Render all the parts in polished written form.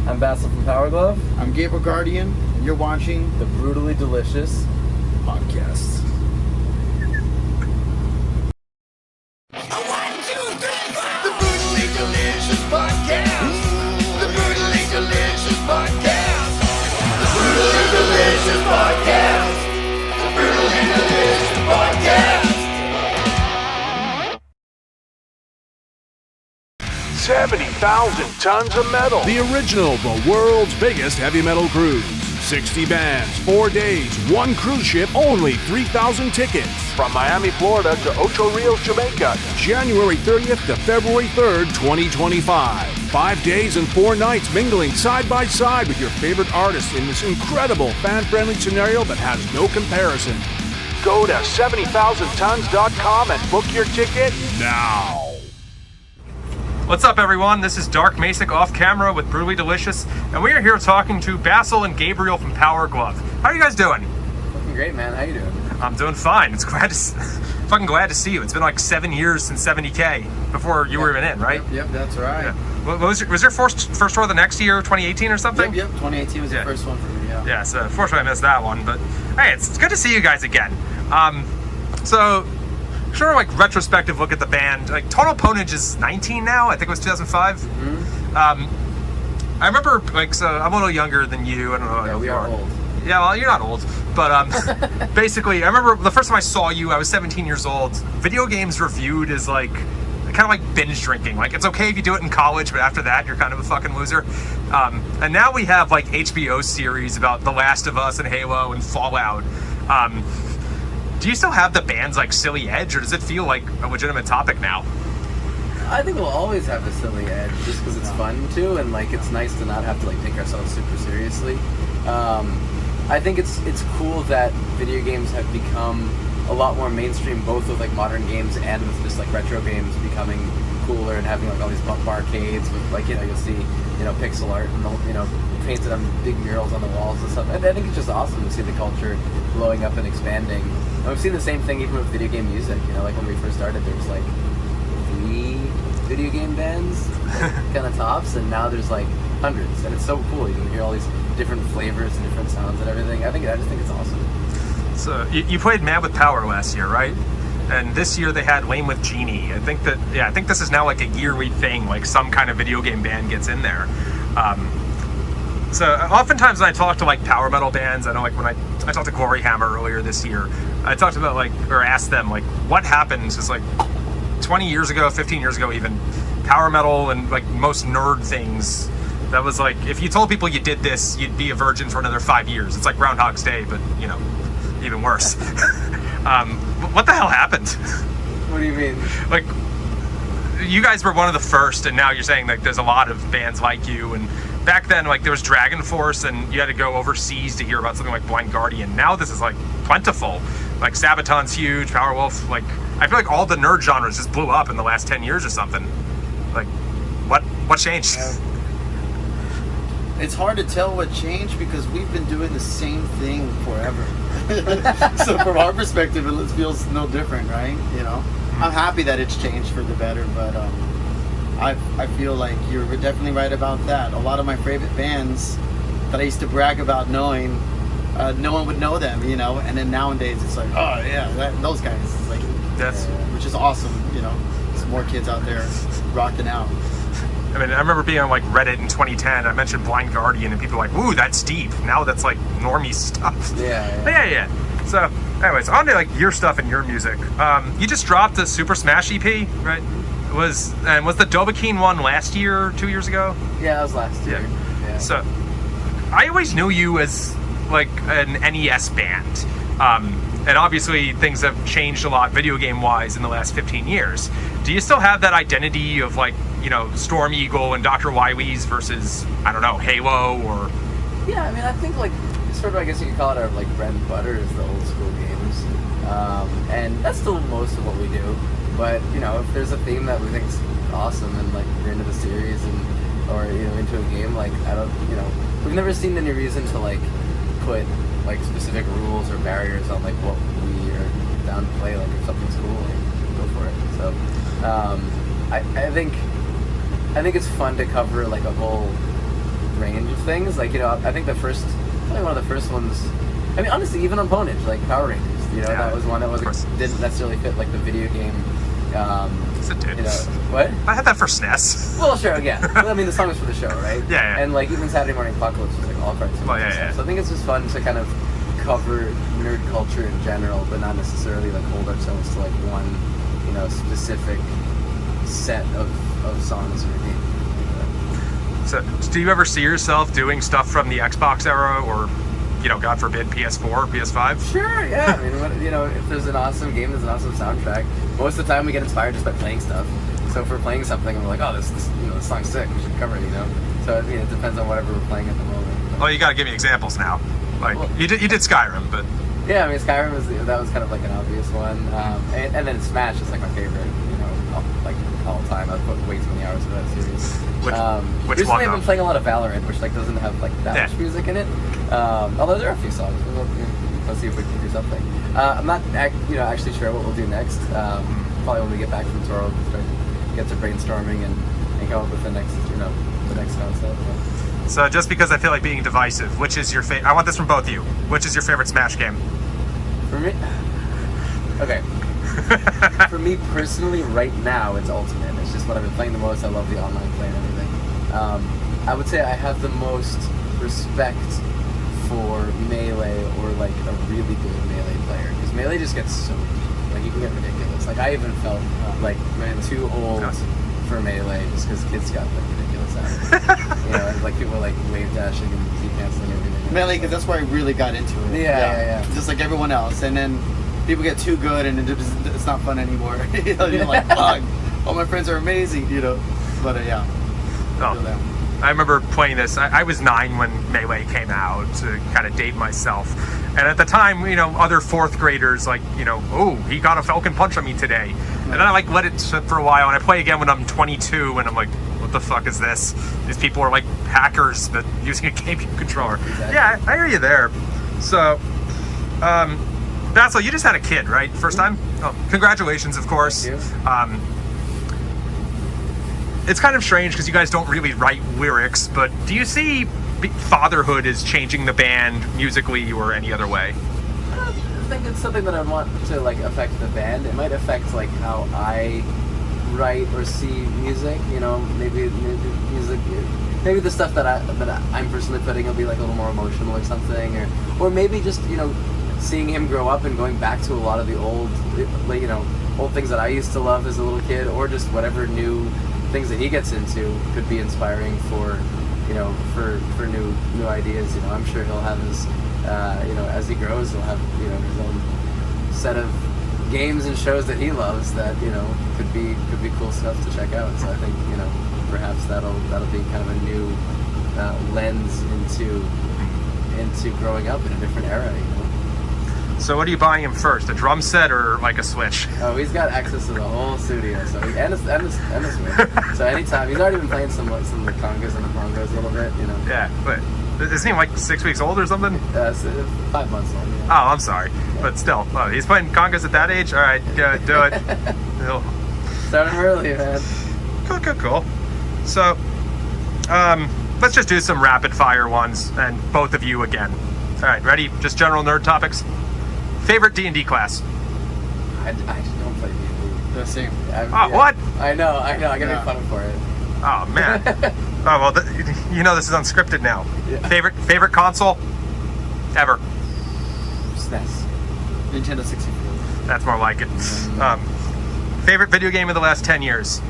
I'm Bassil from Powerglove. I'm Gabriel Guardian, and you're watching the Brutally Delicious podcast. The Brutally Delicious Podcast. The Brutally Delicious Podcast. The Brutally Delicious Podcast. The Brutally Delicious Podcast. 70,000 tons of metal. The original, the world's biggest heavy metal cruise. 60 bands, 4 days, one cruise ship, only 3,000 tickets. From Miami, Florida to Ocho Rios, Jamaica. January 30th to February 3rd, 2025. 5 days and 4 nights mingling side by side with your favorite artists in this incredible fan-friendly scenario that has no comparison. Go to 70,000tons.com and book your ticket now. What's up, everyone? This is Dark Masick off camera with Brutally Delicious, and we are here talking to Bassil and Gabriel from Powerglove. How are you guys doing? Fucking great, man. How you doing? I'm doing fine. It's fucking glad to see you. It's been like 7 years since 70K before you were even in, right? Yep, that's right. Yeah. What was your first tour the next year, 2018 or something? Yep, 2018 was the first one for me, yeah. Yeah, so unfortunately I missed that one, but hey, it's good to see you guys again. So, sort of like retrospective look at the band. Like Total Ponage is 19 now. I think it was 2005. Mm-hmm. I remember, like, so I'm a little younger than you. I don't know. Yeah, we are old. Yeah, well, you're not old, but basically, I remember the first time I saw you, I was 17 years old. Video games reviewed as like kind of like binge drinking. Like, it's okay if you do it in college, but after that, you're kind of a fucking loser. And now we have like HBO series about The Last of Us and Halo and Fallout. Do you still have the band's like silly edge, or does it feel like a legitimate topic now? I think we'll always have a silly edge just because it's fun too, and like it's nice to not have to like take ourselves super seriously. I think it's cool that video games have become a lot more mainstream, both with like modern games and with just like retro games becoming cooler and having like all these barcades with like, you know, you'll see, you know, pixel art and, you know, painted on big murals on the walls and stuff. And I think it's just awesome to see the culture blowing up and expanding. And we've seen the same thing even with video game music. You know, like when we first started, there was like 3 video game bands, like, kind of tops, and now there's like hundreds, and it's so cool. You can hear all these different flavors and different sounds and everything. I just think it's awesome. So you played Mad with Power last year, right? And this year they had Lame with Genie. I think this is now like a yearly thing. Like some kind of video game band gets in there. So oftentimes when I talk to like power metal bands, I know like when I talked to Gloryhammer earlier this year, I talked about like, or asked them like, what happens is like 20 years ago, 15 years ago even, power metal and like most nerd things, that was like, if you told people you did this, you'd be a virgin for another 5 years. It's like Groundhog's Day, but you know, even worse. What the hell happened? What do you mean? Like, you guys were one of the first, and now you're saying like there's a lot of bands like you, and back then like there was Dragon Force and you had to go overseas to hear about something like Blind Guardian. Now this is like plentiful. Like Sabaton's huge, Powerwolf, like I feel like all the nerd genres just blew up in the last 10 years or something. Like what changed? It's hard to tell what changed because we've been doing the same thing forever. So from our perspective, it feels no different, right? You know, I'm happy that it's changed for the better, but I feel like you're definitely right about that. A lot of my favorite bands that I used to brag about knowing, no one would know them, you know, and then nowadays it's like, oh yeah, those guys. It's like, which is awesome, you know. There's more kids out there rocking out. I mean, I remember being on like Reddit in 2010. I mentioned Blind Guardian, and people were like, "Ooh, that's deep." Now that's like normie stuff. Yeah. So, anyways, on to like your stuff and your music. You just dropped the Super Smash EP, right? Was the Dovahkiin one last year, 2 years ago? Yeah, that was last year. Yeah. So, I always knew you as like an NES band. And obviously things have changed a lot video game wise in the last 15 years. Do you still have that identity of like, you know, Storm Eagle and Dr. Wily's versus, I don't know, Halo or... Yeah, I mean, I think like, sort of, I guess you could call it our like bread and butter is the old school games. And that's still most of what we do. But, you know, if there's a theme that we think is awesome and like we're into the series and, or, you know, into a game, like, I don't, you know, we've never seen any reason to like put like specific rules or barriers on like what we are down to play. Like if something's cool, like, go for it. So I think it's fun to cover like a whole range things. Like, I think probably one of the first ones. I mean, honestly, even on Ponage, like Power Rangers. That was one that didn't necessarily fit like the video game. Yes, it did. What? I had that for SNES. Well, sure, yeah. I mean, the song was for the show, right? Yeah. And like even Saturday Morning Apocalypse was like all cartoons. Well, yeah. So I think it's just fun to kind of cover nerd culture in general, but not necessarily like hold ourselves to like one, specific set of songs or games. So, do you ever see yourself doing stuff from the Xbox era, or, God forbid, PS4, PS5? Sure, yeah. I mean, if there's an awesome game, there's an awesome soundtrack. Most of the time, we get inspired just by playing stuff. So if we're playing something, we're like, oh, this song's sick. We should cover it, So I mean, it depends on whatever we're playing at the moment. Well, you got to give me examples now. Like you did Skyrim, but yeah, I mean, Skyrim was kind of like an obvious one, and then Smash is like my favorite. Like all time. I've put way too many hours into that series. Which recently one, I've been though? playing a lot of Valorant, which like doesn't have like that much music in it. Although there are a few songs. Let's see if we can do something. I'm not actually sure what we'll do next. Probably when we get back from Toro, we'll start get to brainstorming and come up with the next concept. Yeah. So just because I feel like being divisive, which is your favorite? I want this from both of you. Which is your favorite Smash game? For me, okay. For me personally, right now, it's Ultimate. It's just what I've been playing the most. I love the online play and everything. I would say I have the most respect for Melee or like a really good Melee player, because Melee just gets so like you can get ridiculous. Like I even felt like too old for Melee just because kids got like ridiculous at it. And, like people like wave dashing and Z canceling everything. Melee, because that's where I really got into it. Yeah. Just like everyone else, and then people get too good and it's not fun anymore. You're like, fuck, all my friends are amazing, But yeah. I remember playing this. I was 9 when Melee came out, to kind of date myself. And at the time, other 4th graders like, oh, he got a Falcon Punch on me today. And then I like let it sit for a while, and I play again when I'm 22, and I'm like, what the fuck is this? These people are like hackers that using a GameCube controller. Exactly. Yeah, I hear you there. So, Bassil, you just had a kid, right? First time? Oh, congratulations, of course. Thank you. It's kind of strange because you guys don't really write lyrics, but do you see fatherhood as changing the band musically or any other way? I think it's something that I want to like affect the band. It might affect like how I write or see music. Maybe music. Maybe the stuff that I'm personally putting will be like a little more emotional or something, or maybe just seeing him grow up and going back to a lot of the old things that I used to love as a little kid, or just whatever new things that he gets into could be inspiring for new ideas. I'm sure he'll have his as he grows, he'll have his own set of games and shows that he loves that could be cool stuff to check out. So I think perhaps that'll be kind of a new lens into growing up in a different era. So what are you buying him first? A drum set or like a Switch? Oh, he's got access to the whole studio, so and a Switch. So anytime, he's already been playing some of the congas and the bongos a little bit, Yeah, but isn't he like 6 weeks old or something? So 5 months old. Yeah. Oh, I'm sorry, but still, he's playing congas at that age. All right, do it. Starting early, man. Cool. So, let's just do some rapid fire ones, and both of you again. All right, ready? Just general nerd topics. Favorite D&D class? I just don't play D&D. The same. What? I know. I gotta make fun for it. Oh man. Oh well, this is unscripted now. Yeah. Favorite console ever? SNES. Nintendo 64. That's more like it. Favorite video game of the last 10 years?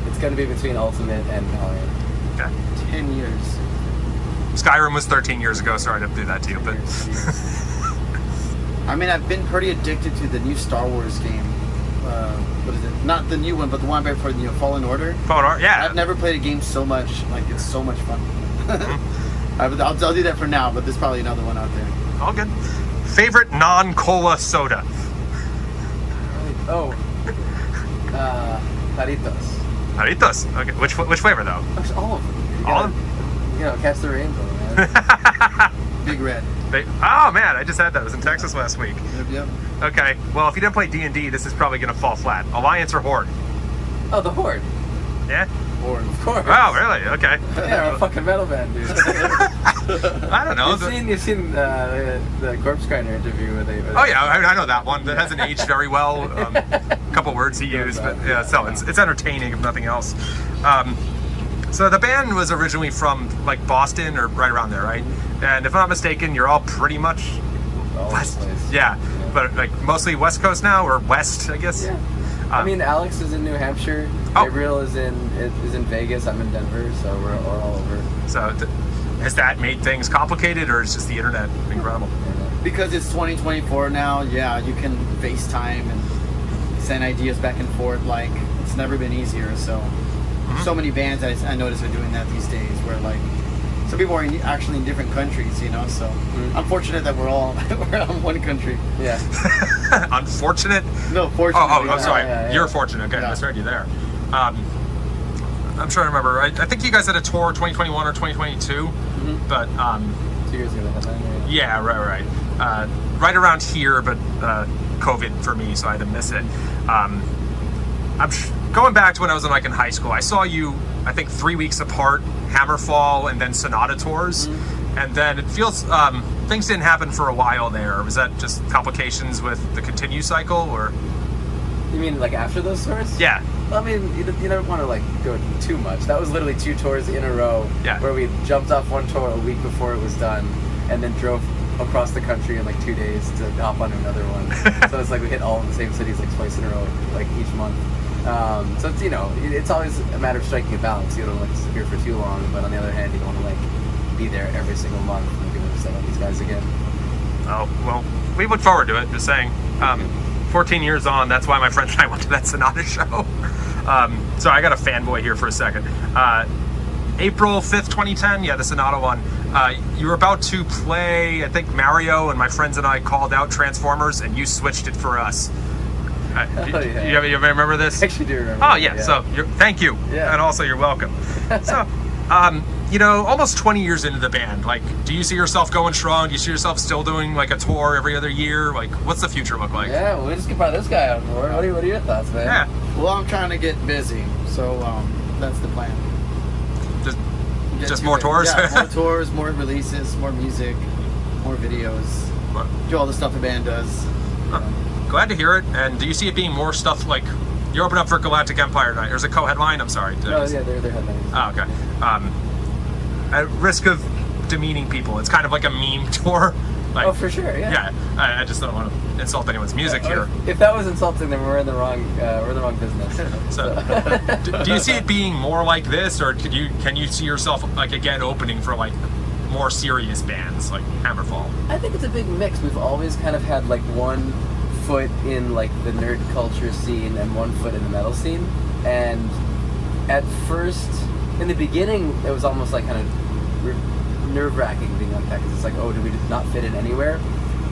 It's gonna be between Ultimate and Valorant. Okay. 10 years. Skyrim was 13 years ago. Sorry to do that to you, but I mean, I've been pretty addicted to the new Star Wars game. What is it? Not the new one, but the one before Fallen Order. Fallen Order, yeah. I've never played a game so much. Like, it's so much fun. I'll do that for now, but there's probably another one out there. All good. Favorite non-cola soda? Doritos. Doritos. Okay. Which flavor though? All of them. All of them? Catch the rainbow, man. Big Red. Oh man, I just had that. I was in Texas last week. Yep. Okay. Well, if you didn't play D&D, this is probably going to fall flat. Alliance or Horde? Oh, the Horde. Yeah. Of course. Oh, really? Okay. Yeah, we're a fucking metal band, dude. I don't know. You've seen the Corpse Grinder interview where they. Oh yeah, I know that one. That hasn't aged very well. A couple words he used, but yeah, so it's entertaining if nothing else. So the band was originally from like Boston or right around there, right? And if I'm not mistaken, you're all pretty much west. Yeah, but like mostly West Coast now, or West, I guess. Yeah. I mean, Alex is in New Hampshire. Gabriel is in Vegas. I'm in Denver, so we're all over. So has that made things complicated, or is just the internet incredible? Because it's 2024 now, yeah, you can FaceTime and send ideas back and forth. Like, it's never been easier. So, so many bands I notice are doing that these days, where like some people are actually in different countries, you know. So, unfortunate that we're on one country. Yeah. Unfortunate? No, fortunate. Oh, sorry. Yeah. You're fortunate. Okay, I misread you there. I'm trying to remember. I think you guys had a tour 2021 or 2022, but 2 years ago, that time. yeah, right. Right around here, but COVID for me, so I had to miss it. I'm going back to when I was in high school. I saw you, I think 3 weeks apart, Hammerfall and then Sonata tours, and then it feels things didn't happen for a while there. Was that just complications with the Continue cycle, or? You mean like after those tours? Yeah. Well, I mean, you don't want to like go too much. That was literally 2 tours in a row. Yeah. Where we jumped off one tour a week before it was done, and then drove across the country in like 2 days to hop onto another one. So it's like we hit all in the same cities like twice in a row, like each month. So it's it's always a matter of striking a balance. You don't like disappear for too long, but on the other hand, you don't want to like be there every single month and you're gonna set up these guys again. Oh well, we look forward to it. Just saying. 14 years on, that's why my friends and I went to that Sonata show. So I got a fanboy here for a second. April 5th, 2010, yeah, the Sonata one. You were about to play, I think Mario, and my friends and I called out Transformers, and you switched it for us. You remember this? I actually do remember. Oh yeah, so thank you, Yeah. and also you're welcome. So, almost 20 years into the band, like, do you see yourself going strong? Do you see yourself still doing like a tour every other year? Like, what's the future look like? Yeah, well, we just get by this guy on board. What are your thoughts, man? Yeah, Well, I'm trying to get busy, so that's the plan. just more tours. Yeah, more tours, more releases, more music, more videos. Do all the stuff the band does. Glad to hear it. And do you see it being more stuff like you're opening up for Galactic Empire tonight? There's a co-headline. I'm sorry. No, yeah, they're headliners. Oh, okay. At risk of demeaning people, it's kind of like a meme tour. Like, Oh, for sure, yeah. Yeah, I just don't want to insult anyone's music here. If that was insulting, then we're in the wrong business. So, do you see it being more like this, or can you see yourself like again opening for like more serious bands like Hammerfall? I think it's a big mix. We've always kind of had like one foot in like the nerd culture scene and one foot in the metal scene. And at first, in the beginning, it was almost like kind of nerve-wracking being like that, because it's like, oh, do we not fit in anywhere?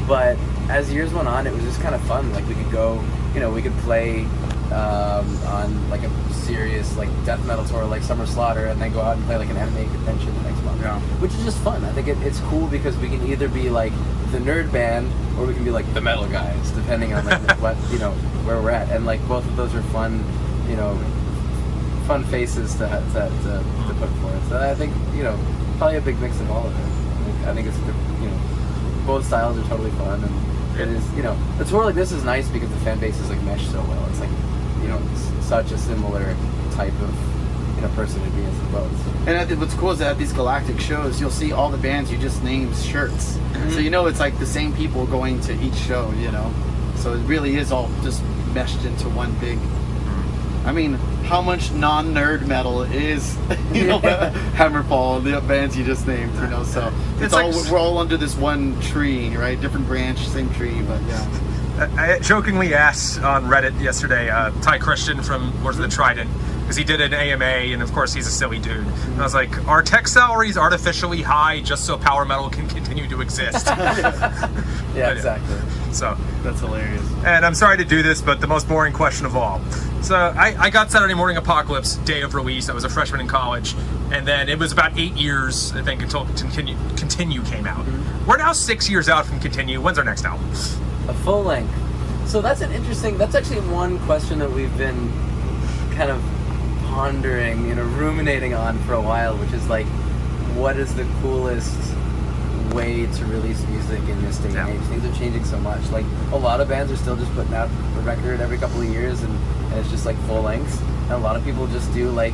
But as years went on, it was just kind of fun. Like we could go, we could play on like a serious like death metal tour like Summer Slaughter, and then go out and play like an anime convention the next month. Yeah. Which is just fun. I think it's cool because we can either be like the nerd band or we can be like the metal guys, depending on like what where we're at. And like both of those are fun, fun faces to put forth. So I think probably a big mix of all of it. I think it's both styles are totally fun, and it is a tour like this is nice because the fan base is like meshed so well. It's like it's such a similar type of person to be as both. And I think what's cool is that at these Galactic shows, you'll see all the bands you just named shirts. So it's like the same people going to each show. So it really is all just meshed into one big. I mean, how much non-nerd metal is, Hammerfall, the bands you just named, so it's all, we're all under this one tree, right? Different branch, same tree, but yeah. I jokingly asked on Reddit yesterday, Ty Christian from Lords of the Trident, because he did an AMA, and of course he's a silly dude. And I was like, are tech salaries artificially high just so power metal can continue to exist? Yeah, exactly. So That's hilarious. And I'm sorry to do this, but the most boring question of all. So I got Saturday Morning Apocalypse day of release. I was a freshman in college, and then it was about 8 years, I think, until Continue came out. We're now 6 years out from Continue. When's our next album? A full length. So that's actually one question that we've been kind of pondering, ruminating on for a while, which is like, what is the coolest way to release music in this day and age? Things are changing so much. Like, a lot of bands are still just putting out a record every couple of years, and it's just like full lengths. And a lot of people just do like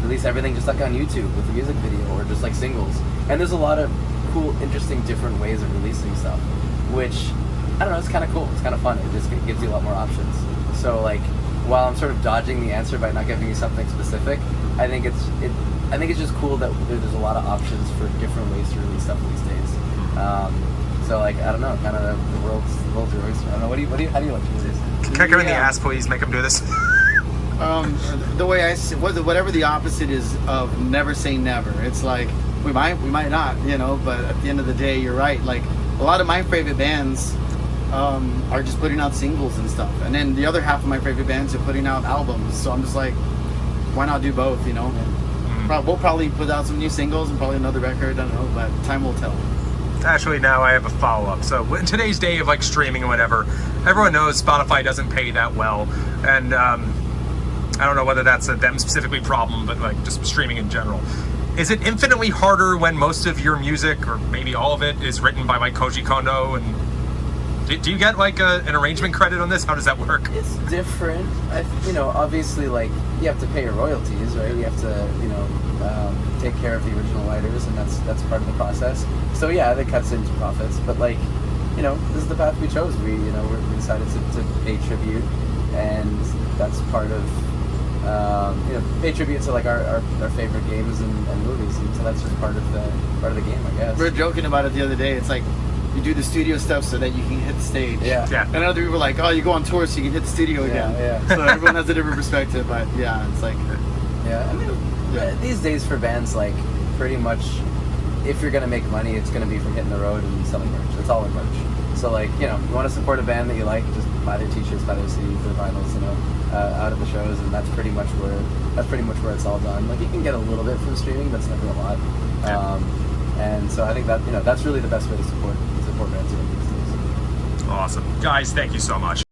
release everything just like on YouTube with a music video or just like singles. And there's a lot of cool, interesting, different ways of releasing stuff, which, I don't know, it's kind of cool. It's kind of fun. It just gives you a lot more options. So like, while I'm sort of dodging the answer by not giving you something specific, I think it's just cool that there's a lot of options for different ways to release stuff these days. So like, I don't know, kind of the world's your oyster. I don't know. How do you like to do this? Kick her in the ass, please. Make him do this. The way I see, whatever the opposite is of never say never. It's like we might not, but at the end of the day, you're right. Like, a lot of my favorite bands are just putting out singles and stuff, and then the other half of my favorite bands are putting out albums. So I'm just like, why not do both? We'll probably put out some new singles and probably another record. I don't know, but time will tell. Actually, now I have a follow-up. So in today's day of like streaming and whatever, everyone knows Spotify doesn't pay that well, and I don't know whether that's a them specifically problem, but like just streaming in general. Is it infinitely harder when most of your music, or maybe all of it, is written by like Koji Kondo? And do you get like an arrangement credit on this? How does that work? It's different. Obviously, like, you have to pay your royalties, right? You have to, take care of the original writers, and that's part of the process. So yeah, that cuts into profits. But like, this is the path we chose. We decided to pay tribute, and that's part of pay tribute to like our favorite games and movies, and so that's just part of the game, I guess. We were joking about it the other day. It's like, you do the studio stuff so that you can hit the stage. Yeah. And other people are like, oh, you go on tour so you can hit the studio again. Yeah. So everyone has a different perspective, but yeah, it's like... Yeah, I mean, these days for bands, like, pretty much, if you're going to make money, it's going to be from hitting the road and selling merch. It's all in merch. So like, you want to support a band that you like, just buy their t-shirts, buy their CDs, their vinyls, out at the shows, and that's pretty much where it's all done. Like, you can get a little bit from streaming, but it's never a lot. And so I think that that's really the best way to support bands these days. Awesome. Guys, thank you so much.